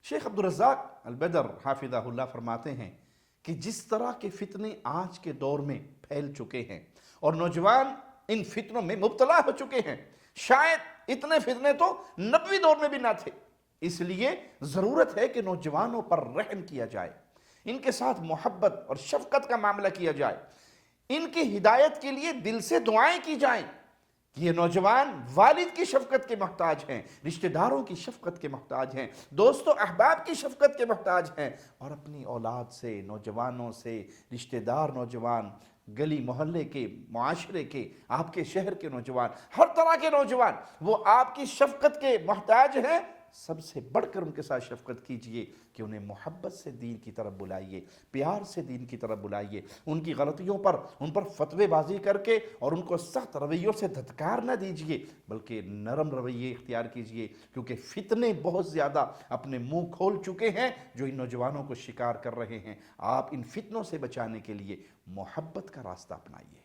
شیخ عبدالرزاق البدر حافظہ اللہ فرماتے ہیں کہ جس طرح کے فتنے آج کے دور میں پھیل چکے ہیں اور نوجوان ان فتنوں میں مبتلا ہو چکے ہیں، شاید اتنے فتنے تو نبوی دور میں بھی نہ تھے۔ اس لیے ضرورت ہے کہ نوجوانوں پر رحم کیا جائے، ان کے ساتھ محبت اور شفقت کا معاملہ کیا جائے، ان کی ہدایت کے لیے دل سے دعائیں کی جائیں۔ یہ نوجوان والد کی شفقت کے محتاج ہیں، رشتہ داروں کی شفقت کے محتاج ہیں، دوست و احباب کی شفقت کے محتاج ہیں، اور اپنی اولاد سے، نوجوانوں سے، رشتہ دار نوجوان، گلی محلے کے، معاشرے کے، آپ کے شہر کے نوجوان، ہر طرح کے نوجوان وہ آپ کی شفقت کے محتاج ہیں۔ سب سے بڑھ کر ان کے ساتھ شفقت کیجئے کہ انہیں محبت سے دین کی طرف بلائیے، پیار سے دین کی طرف بلائیے، ان کی غلطیوں پر ان پر فتوے بازی کر کے اور ان کو سخت رویوں سے دھتکار نہ دیجئے، بلکہ نرم رویے اختیار کیجئے، کیونکہ فتنے بہت زیادہ اپنے منہ کھول چکے ہیں جو ان نوجوانوں کو شکار کر رہے ہیں۔ آپ ان فتنوں سے بچانے کے لیے محبت کا راستہ اپنائیے۔